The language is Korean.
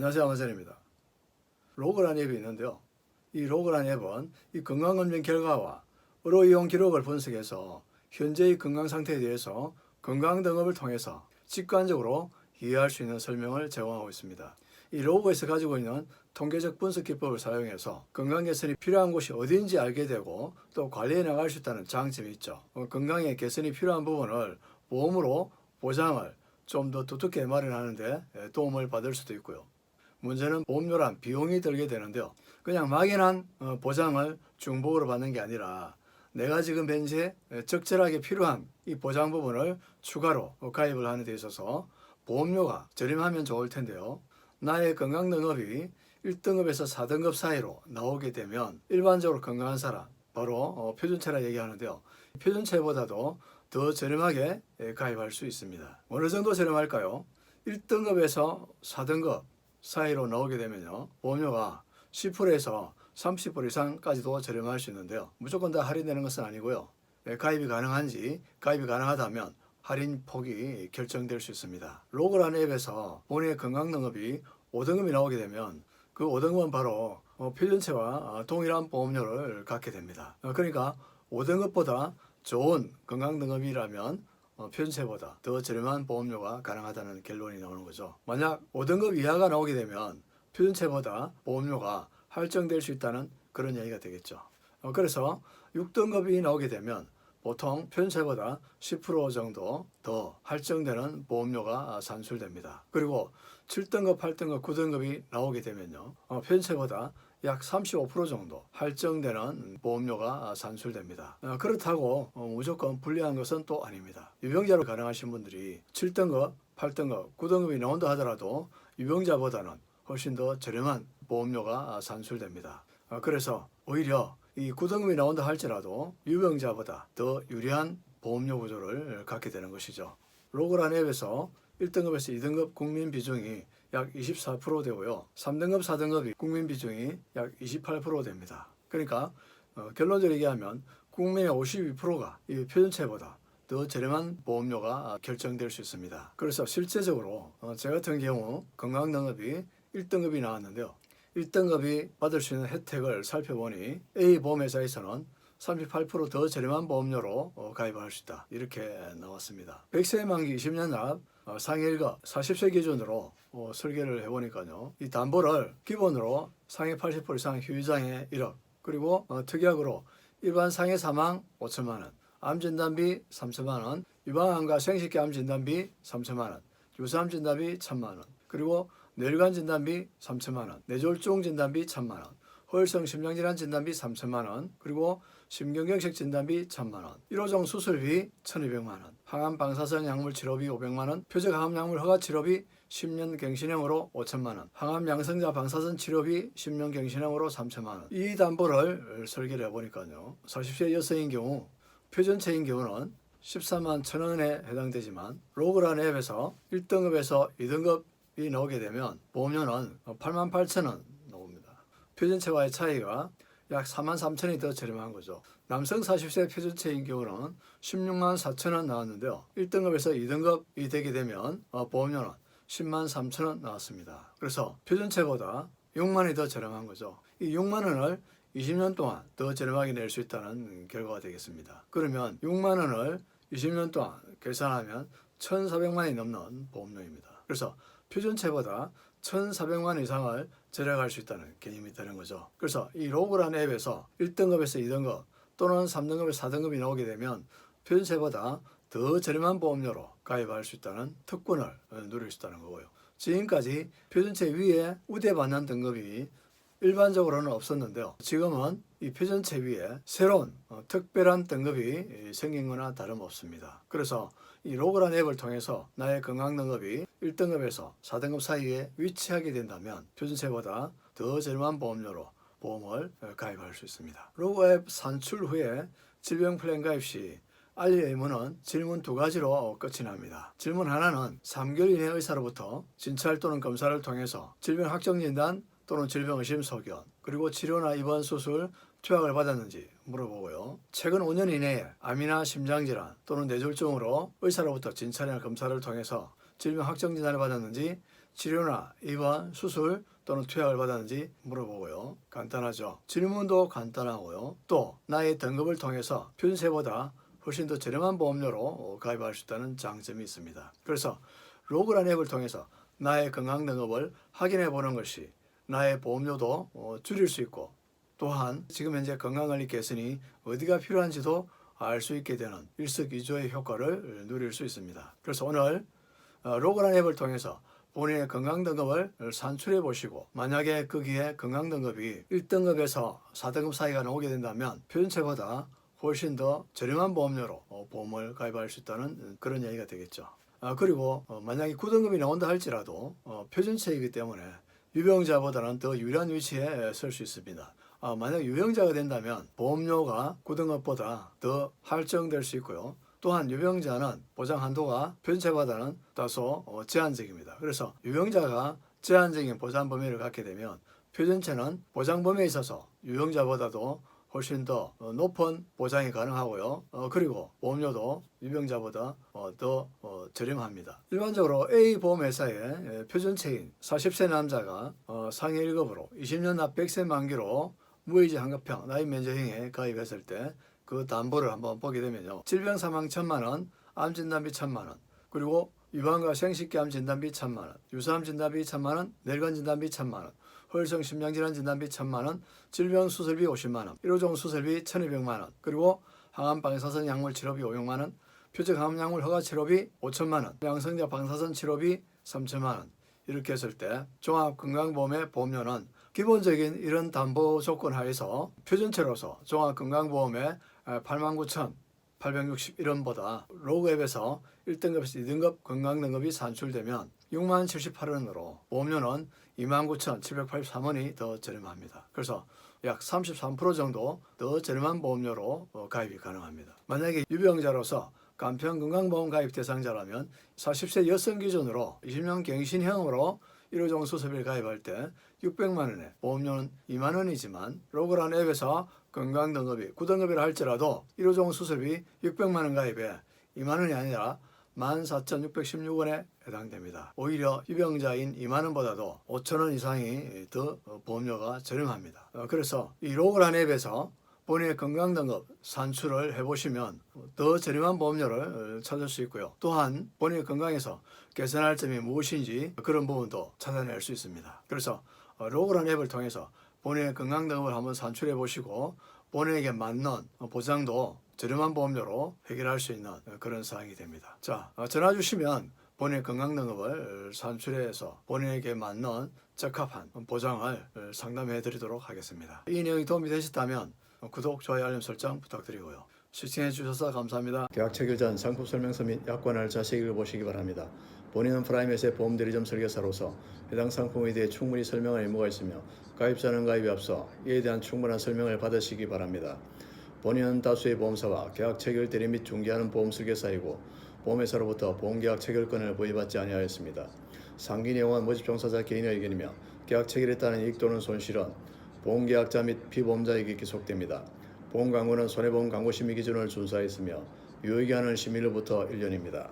안녕하세요, 아마존입니다. 로그라는 앱이 있는데요. 이 로그라는 앱은 이 건강검진 결과와 의료이용 기록을 분석해서 현재의 건강 상태에 대해서 건강 등급을 통해서 직관적으로 이해할 수 있는 설명을 제공하고 있습니다. 이 로그에서 가지고 있는 통계적 분석 기법을 사용해서 건강 개선이 필요한 곳이 어디인지 알게 되고 또 관리해 나갈 수 있다는 장점이 있죠. 건강에 개선이 필요한 부분을 보험으로 보장을 좀 더 두텁게 마련하는 데 도움을 받을 수도 있고요. 문제는 보험료란 비용이 들게 되는데요. 그냥 막연한 보장을 중복으로 받는 게 아니라 내가 지금 현재 적절하게 필요한 이 보장 부분을 추가로 가입을 하는 데 있어서 보험료가 저렴하면 좋을 텐데요. 나의 건강 등급이 1등급에서 4등급 사이로 나오게 되면 일반적으로 건강한 사람, 바로 표준체라 얘기하는데요. 표준체보다도 더 저렴하게 가입할 수 있습니다. 어느 정도 저렴할까요? 1등급에서 4등급 사이로 나오게 되면요, 보험료가 10%에서 30% 이상까지도 저렴할 수 있는데요. 무조건 다 할인되는 것은 아니고요. 가입이 가능한지, 가입이 가능하다면 할인 폭이 결정될 수 있습니다. 로그라는 앱에서 본인의 건강 등급이 5등급이 나오게 되면 그 5등급은 바로 표준체와 동일한 보험료를 갖게 됩니다. 그러니까 5등급보다 좋은 건강 등급이라면 표준체보다 더 저렴한 보험료가 가능하다는 결론이 나오는 거죠. 만약 5등급 이하가 나오게 되면 표준체보다 보험료가 할증될 수 있다는 그런 얘기가 되겠죠. 그래서 6등급이 나오게 되면 보통 표준체보다 10% 정도 더 할증되는 보험료가 산출됩니다. 그리고 7등급, 8등급, 9등급이 나오게 되면요, 표준체보다 약 35% 정도 할증되는 보험료가 산출됩니다. 그렇다고 무조건 불리한 것은 또 아닙니다. 유병자로 가능하신 분들이 7등급, 8등급, 9등급이 나온다 하더라도 유병자보다는 훨씬 더 저렴한 보험료가 산출됩니다. 그래서 오히려 이 9등급이 나온다 할지라도 유병자보다 더 유리한 보험료 구조를 갖게 되는 것이죠. 로그라는 앱에서 1등급에서 2등급 국민 비중이 약 24% 되고요. 3등급, 4등급이 국민 비중이 약 28% 됩니다. 그러니까 결론적으로 얘기하면 국민의 52%가 이 표준체보다 더 저렴한 보험료가 결정될 수 있습니다. 그래서 실제적으로 제 같은 경우 건강등급이 1등급이 나왔는데요. 1등급이 받을 수 있는 혜택을 살펴보니 A 보험회사에서는 38% 더 저렴한 보험료로 가입할 수 있다, 이렇게 나왔습니다. 100세 만기 20년 납 상해 1급 40세 기준으로 설계를 해보니까요, 이 담보를 기본으로 상해 80% 이상 후유장애 1억, 그리고 특약으로 일반 상해 사망 5천만 원, 암진단비 3천만 원, 유방암과 생식기 암 진단비 3천만 원, 유사암 진단비 1천만 원, 그리고 뇌혈관 진단비 3천만 원, 뇌졸중 진단비 1천만 원, 허혈성 심장질환 진단비 3천만 원, 그리고 심경경색 진단비 1천만 원, 1호종 수술비 1,200만 원, 항암 방사선 약물 치료비 500만 원, 표적 항암 약물 허가 치료비 10년 갱신형으로 5천만 원, 항암 양성자 방사선 치료비 10년 갱신형으로 3천만 원. 이 담보를 설계를 해보니까요, 40세 여성인 경우 표준체인 경우는 14만 1,000원에 해당되지만 로그라는 앱에서 1등급에서 2등급이 나오게 되면 보험료는 88,000원 나옵니다. 표준체와의 차이가 약 43,000원이 더 저렴한 거죠. 남성 40세 표준체인 경우는 16만 4천원 나왔는데요. 1등급에서 2등급이 되게 되면 보험료는 10만 3천원 나왔습니다. 그래서 표준체보다 6만 원이 더 저렴한 거죠. 이 6만 원을 20년 동안 더 저렴하게 낼 수 있다는 결과가 되겠습니다. 그러면 6만 원을 20년 동안 계산하면 1,400만 원이 넘는 보험료입니다. 그래서 표준체보다 1,400만 원 이상을 절약할 수 있다는 개념이 되는 거죠. 그래서 이 로그라는 앱에서 1등급에서 2등급 또는 3등급에서 4등급이 나오게 되면 표준체보다 더 저렴한 보험료로 가입할 수 있다는 특권을 누릴 수 있다는 거고요. 지금까지 표준체 위에 우대받는 등급이 일반적으로는 없었는데요. 지금은 이 표준체 위에 새로운 특별한 등급이 생긴 거나 다름없습니다. 그래서 이 로그라는 앱을 통해서 나의 건강 등급이 1등급에서 4등급 사이에 위치하게 된다면 표준체보다 더 저렴한 보험료로 보험을 가입할 수 있습니다. 로그 앱 산출 후에 질병 플랜 가입 시 알릴 의무는 질문 2가지로 끝이 납니다. 질문 하나는 3개월 이내 의사로부터 진찰 또는 검사를 통해서 질병 확정 진단 또는 질병 의심 소견, 그리고 치료나 입원 수술, 투약을 받았는지 물어보고요. 최근 5년 이내에 암이나 심장질환 또는 뇌졸중으로 의사로부터 진찰이나 검사를 통해서 질병 확정 진단을 받았는지 치료나 입원, 수술 또는 투약을 받았는지 물어보고요. 간단하죠. 질문도 간단하고요. 또 나의 등급을 통해서 편세보다 훨씬 더 저렴한 보험료로 가입할 수 있다는 장점이 있습니다. 그래서 로그라는 앱을 통해서 나의 건강 등급을 확인해 보는 것이 나의 보험료도 줄일 수 있고, 또한 지금 현재 건강관리 개선이 어디가 필요한지도 알 수 있게 되는 일석이조의 효과를 누릴 수 있습니다. 그래서 오늘 로그라는 앱을 통해서 본인의 건강 등급을 산출해 보시고, 만약에 거기에 건강 등급이 1등급에서 4등급 사이가 나오게 된다면 표준체보다 훨씬 더 저렴한 보험료로 보험을 가입할 수 있다는 그런 얘기가 되겠죠. 그리고 만약에 9등급이 나온다 할지라도 표준체이기 때문에 유병자보다는 더 유리한 위치에 설 수 있습니다. 만약 유병자가 된다면 보험료가 9등급보다 더 할증될 수 있고요. 또한 유병자는 보장 한도가 표준체보다는 다소 제한적입니다. 그래서 유병자가 제한적인 보장 범위를 갖게 되면 표준체는 보장 범위에 있어서 유병자보다도 훨씬 더 높은 보장이 가능하고요. 그리고 보험료도 유병자보다 더 저렴합니다. 일반적으로 A 보험회사의 표준체인 40세 남자가 상해 1급으로 20년 납 100세 만기로 무해지 환급형 나이 면제형에 가입했을 때 그 담보를 한번 보게 되면요. 질병 사망 1,000만 원, 암 진단비 1,000만 원, 그리고 유방과 생식기암 진단비 1,000만 원, 유사암 진단비 1,000만 원, 뇌관 진단비 1,000만 원, 허혈성 심장질환 진단비 1,000만 원, 질병 수술비 50만 원, 1호종 수술비 1,200만 원, 그리고 항암 방사선 약물 치료비 500만 원, 표적 항암 약물 허가 치료비 5천만 원, 양성자 방사선 치료비 3천만 원. 이렇게 했을 때 종합건강보험의 보험료는 기본적인 이런 담보 조건 하에서 표준체로서 종합건강보험의 89,861원보다 로그앱에서 1등급에서 2등급 건강등급이 산출되면 60,078원으로 보험료는 29,783원이 더 저렴합니다. 그래서 약 33% 정도 더 저렴한 보험료로 가입이 가능합니다. 만약에 유병자로서 간편건강보험 가입 대상자라면 40세 여성 기준으로 20년 갱신형으로 1호종 수술비를 가입할 때 600만 원에 보험료는 2만 원이지만 로그라는 앱에서 건강등급이 9등급이라 할지라도 1호종 수술비 600만 원 가입에 2만 원이 아니라 14,616원에 해당됩니다. 오히려 유병자인 2만 원보다도 5천 원 이상이 더 보험료가 저렴합니다. 그래서 이 로그라는 앱에서 본인의 건강등급 산출을 해보시면 더 저렴한 보험료를 찾을 수 있고요. 또한 본인의 건강에서 개선할 점이 무엇인지 그런 부분도 찾아낼 수 있습니다. 그래서 로그라는 앱을 통해서 본인의 건강등급을 한번 산출해 보시고 본인에게 맞는 보장도 저렴한 보험료로 해결할 수 있는 그런 사항이 됩니다. 자, 전화 주시면 본인의 건강등급을 산출해서 본인에게 맞는 적합한 보장을 상담해 드리도록 하겠습니다. 이 내용이 도움이 되셨다면 구독, 좋아요, 알림 설정 부탁드리고요. 시청해 주셔서 감사합니다. 계약 체결 전 상품 설명서 및 약관을 자세히 읽어보시기 바랍니다. 본인은 프라임에서의 보험 대리점 설계사로서 해당 상품에 대해 충분히 설명할 의무가 있으며 가입자는 가입에 앞서 이에 대한 충분한 설명을 받으시기 바랍니다. 본인은 다수의 보험사와 계약 체결 대리 및 중개하는 보험 설계사이고 보험회사로부터 보험계약 체결권을 부여받지 아니하였습니다. 상기 내용은 모집 종사자 개인의 의견이며 계약 체결에 따른 이익 또는 손실은 보험계약자 및 피보험자에게 기속됩니다. 보험광고는 손해보험 광고심의 기준을 준수하였으며 유효기한은 심의로부터 1년입니다.